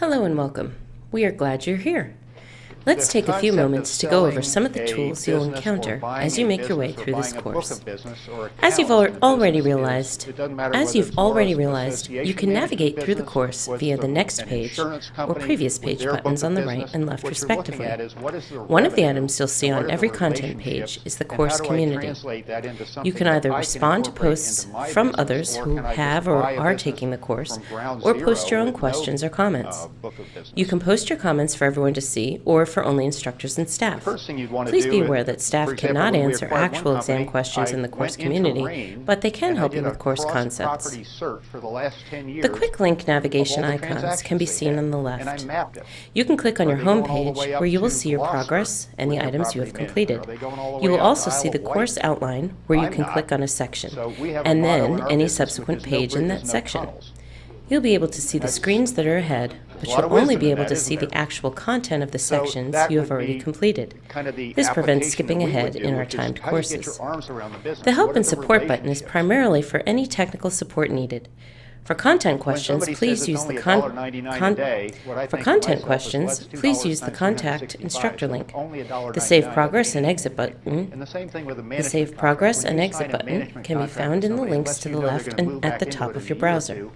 Hello and welcome. We are glad you're here. Let's take a few moments to go over some of the tools you'll encounter as you make your way through this course. As you've already realized, you can navigate through the course via the Next Page or Previous Page buttons on the right and left respectively. One of the items you'll see on every content page is the course community. You can either respond to posts from others who have or are taking the course, or post your own questions or comments. You can post your comments for everyone to see, or for only instructors and staff. Please be aware that staff cannot answer actual exam questions in the course community, but they can help you with course concepts. The quick link navigation icons can be seen on the left. You can click on your home page where you will see your progress and the items you have completed. You will also see the course outline where you can click on a section, and then any subsequent page in that section. You'll be able to see the screens that are ahead, but you'll only be able to see the actual content of the sections you have already completed. This prevents skipping ahead in our timed courses. The Help and Support button is primarily for any technical support needed. For content questions, please use the Contact Instructor link. The Save Progress and Exit button can be found in the links to the left and at the top of your browser.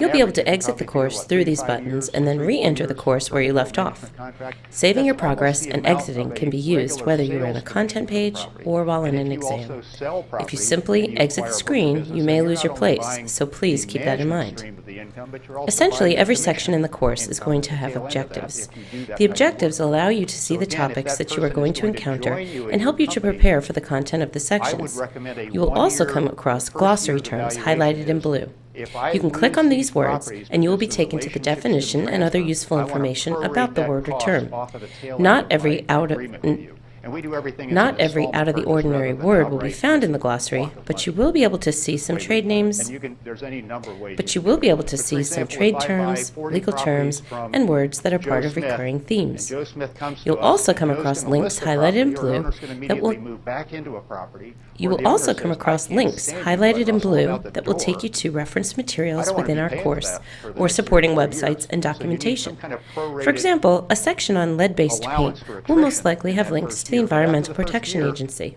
You'll be able to exit the course through these buttons and then re-enter the course where you left off. Saving your progress and exiting can be used whether you're in a content page or while in an exam. If you simply exit the screen, you may lose your place, so please keep that in mind. Essentially, every section in the course is going to have objectives. The objectives allow you to see the topics that you are going to encounter and help you to prepare for the content of the sections. You will also come across glossary terms highlighted in blue. You can click on these words, and you will be taken to the definition and other useful information about the word or term. Not every out-of-the-ordinary word will be found in the glossary, but you will be able to see some trade names, terms, legal terms, and words that are part of recurring themes. You'll also come across links highlighted in blue that will take you to reference materials within our course or supporting websites and documentation. For example, a section on lead-based paint will most likely have links to the Environmental Protection Agency.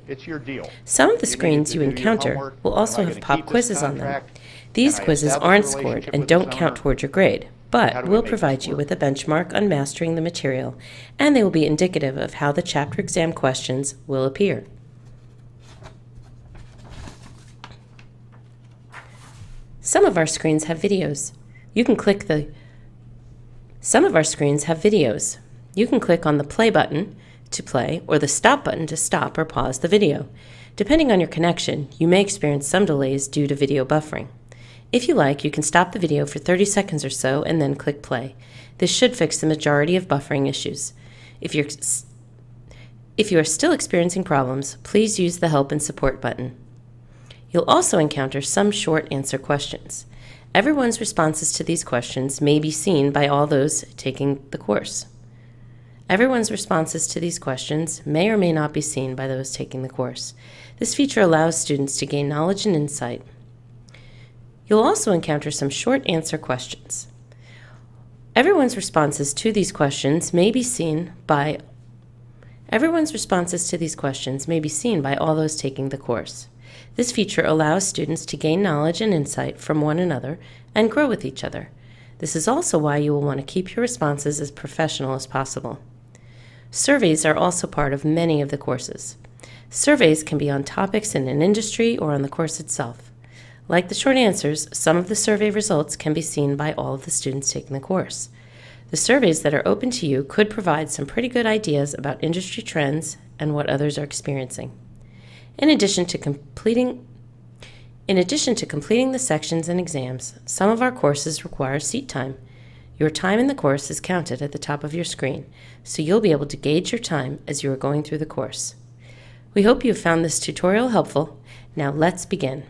Some of the screens you encounter will also have pop quizzes on them. These quizzes aren't scored and don't count toward your grade, but will provide you with a benchmark on mastering the material, and they will be indicative of how the chapter exam questions will appear. Some of our screens have videos. You can click on the play button to play or the stop button to stop or pause the video. Depending on your connection, you may experience some delays due to video buffering. If you like, you can stop the video for 30 seconds or so and then click play. This should fix the majority of buffering issues. If you are still experiencing problems, please use the Help and Support button. You'll also encounter some short answer questions. Everyone's responses to these questions may be seen by all those taking the course. Everyone's responses to these questions may or may not be seen by those taking the course. This feature allows students to gain knowledge and insight. You'll also encounter some short answer questions. Everyone's responses to these questions may be seen by all those taking the course. This feature allows students to gain knowledge and insight from one another and grow with each other. This is also why you will want to keep your responses as professional as possible. Surveys are also part of many of the courses. Surveys can be on topics in an industry or on the course itself. Like the short answers, some of the survey results can be seen by all of the students taking the course. The surveys that are open to you could provide some pretty good ideas about industry trends and what others are experiencing. In addition to completing the sections and exams, some of our courses require seat time. Your time in the course is counted at the top of your screen, so you'll be able to gauge your time as you are going through the course. We hope you have found this tutorial helpful. Now let's begin.